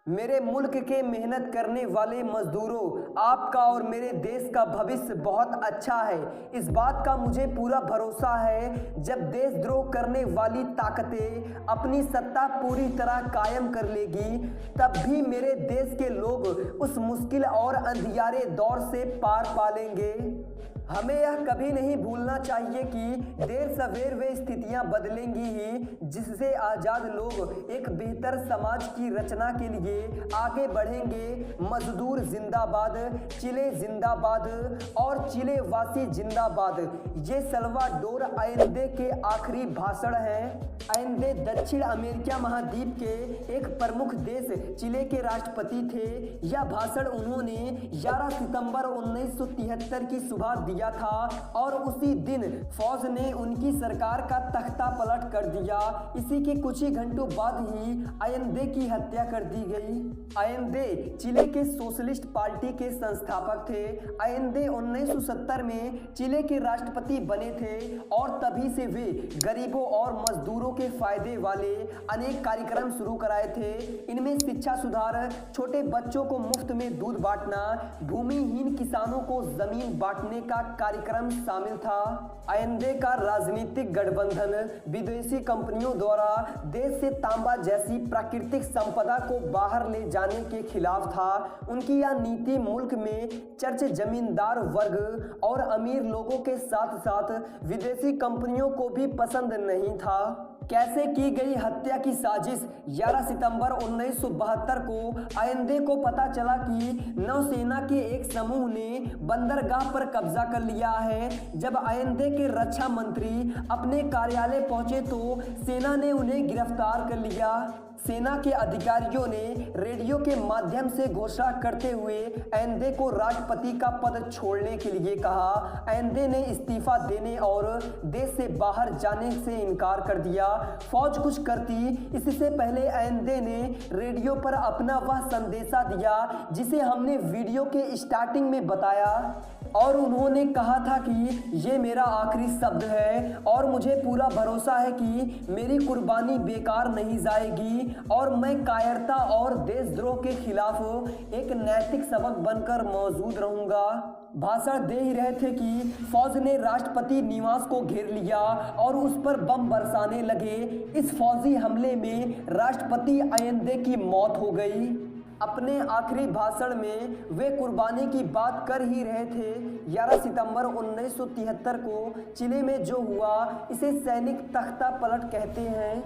मेरे मुल्क के मेहनत करने वाले मजदूरों, आपका और मेरे देश का भविष्य बहुत अच्छा है। इस बात का मुझे पूरा भरोसा है। जब देशद्रोह करने वाली ताकतें अपनी सत्ता पूरी तरह कायम कर लेगी, तब भी मेरे देश के लोग उस मुश्किल और अंधियारे दौर से पार पा लेंगे। हमें यह कभी नहीं भूलना चाहिए कि देर सवेर वे स्थितियां बदलेंगी ही, जिससे आज़ाद लोग एक बेहतर समाज की रचना के लिए आगे बढ़ेंगे। मजदूर जिंदाबाद, चिले जिंदाबाद और चिले वासी जिंदाबाद। ये सल्वाडोर आयेंदे के आखिरी भाषण हैं। आयेंदे दक्षिण अमेरिका महाद्वीप के एक प्रमुख देश चिले के राष्ट्रपति थे। यह भाषण उन्होंने 11 सितंबर 1973 की सुबह दिया था और उसी दिन फौज ने उनकी सरकार का तख्ता पलट कर दिया। इसी के कुछ ही घंटों बाद ही आयेंदे की हत्या कर दी गई। आयेंदे चिले के सोशलिस्ट पार्टी के संस्थापक थे। आयेंदे 1970 में चिले के राष्ट्रपति बने थे और तभी से वे गरीबों और मजदूरों के फायदे वाले अनेक कार्यक्रम शुरू कराए थे। इनमें शिक्षा सुधार, छोटे बच्चों को मुफ्त में दूध बांटना, भूमिहीन किसानों को जमीन बांटने का कार्यक्रम शामिल था। आयेंदे का राजनीतिक गठबंधन विदेशी कंपनियों द्वारा देश से तांबा जैसी प्राकृतिक संपदा को बाहर ले जाने के खिलाफ था। उनकी यह नीति मुल्क में चर्च जमींदार वर्ग और अमीर लोगों के साथ साथ विदेशी कंपनियों को भी पसंद नहीं था। कैसे की गई हत्या की साजिश? 11 सितंबर 1972 को आयेंदे को पता चला कि नौसेना के एक समूह ने बंदरगाह पर कब्जा कर लिया है। जब आयेंदे के रक्षा मंत्री अपने कार्यालय पहुंचे तो सेना ने उन्हें गिरफ्तार कर लिया। सेना के अधिकारियों ने रेडियो के माध्यम से घोषणा करते हुए आयेंदे को राष्ट्रपति का पद छोड़ने के लिए कहा। आयेंदे ने इस्तीफा देने और देश से बाहर जाने से इनकार कर दिया। फौज कुछ करती इससे पहले आयेंदे ने रेडियो पर अपना वह संदेशा दिया जिसे हमने वीडियो के स्टार्टिंग में बताया, और उन्होंने कहा था कि ये मेरा आखिरी शब्द है और मुझे पूरा भरोसा है कि मेरी कुर्बानी बेकार नहीं जाएगी और मैं कायरता और देशद्रोह के खिलाफ एक नैतिक सबक बनकर मौजूद रहूंगा। भाषण दे ही रहे थे कि फौज ने राष्ट्रपति निवास को घेर लिया और उस पर बम बरसाने लगे। इस फौजी हमले में राष्ट्रपति आयेंदे की मौत हो गई। अपने आखिरी भाषण में वे कुर्बानी की बात कर ही रहे थे। 11 सितंबर 1973 को चिले में जो हुआ, इसे सैनिक तख्ता पलट कहते हैं।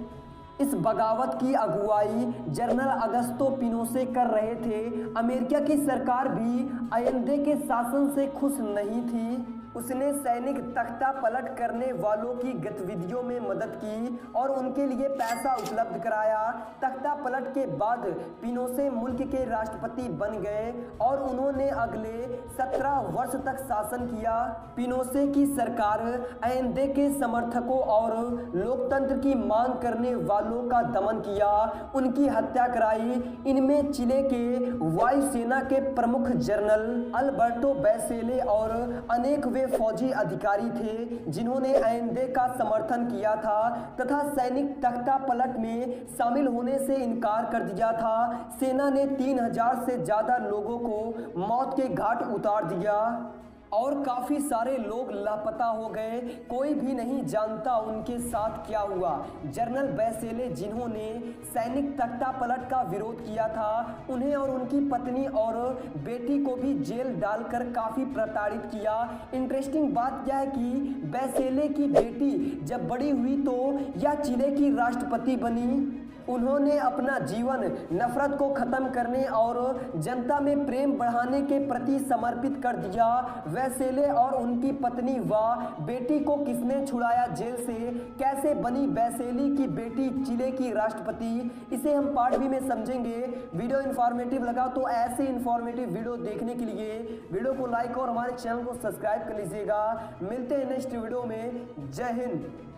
इस बगावत की अगुवाई जनरल अगस्तो पिनोशे कर रहे थे। अमेरिका की सरकार भी आयेंदे के शासन से खुश नहीं थी। उसने सैनिक तख्ता पलट करने वालों की गतिविधियों में मदद की और उनके लिए पैसा उपलब्ध कराया। तख्ता पलट के बाद पिनोशे मुल्क के राष्ट्रपति बन गए और उन्होंने अगले 17 वर्ष तक शासन किया। पिनोशे की सरकार आयेंदे के समर्थकों और लोकतंत्र की मांग करने वालों का दमन किया, उनकी हत्या कराई। इनमें चिले के वायुसेना के प्रमुख जनरल अल्बर्टो बैसेले और अनेक फौजी अधिकारी थे जिन्होंने आयेंदे का समर्थन किया था तथा सैनिक तख्ता पलट में शामिल होने से इनकार कर दिया था। सेना ने 3000 से ज्यादा लोगों को मौत के घाट उतार दिया और काफ़ी सारे लोग लापता हो गए। कोई भी नहीं जानता उनके साथ क्या हुआ। जनरल बैसेले, जिन्होंने सैनिक तख्ता पलट का विरोध किया था, उन्हें और उनकी पत्नी और बेटी को भी जेल डालकर काफ़ी प्रताड़ित किया। इंटरेस्टिंग बात यह है कि बैसेले की बेटी जब बड़ी हुई तो यह चिले की राष्ट्रपति बनी। उन्होंने अपना जीवन नफरत को खत्म करने और जनता में प्रेम बढ़ाने के प्रति समर्पित कर दिया। बैसेले और उनकी पत्नी व बेटी को किसने छुड़ाया जेल से, कैसे बनी बैसेली की बेटी चिले की राष्ट्रपति, इसे हम पार्ट बी में समझेंगे। वीडियो इन्फॉर्मेटिव लगा तो ऐसे इन्फॉर्मेटिव वीडियो देखने के लिए वीडियो को लाइक और हमारे चैनल को सब्सक्राइब कर लीजिएगा। मिलते हैं नेक्स्ट वीडियो में। जय हिंद।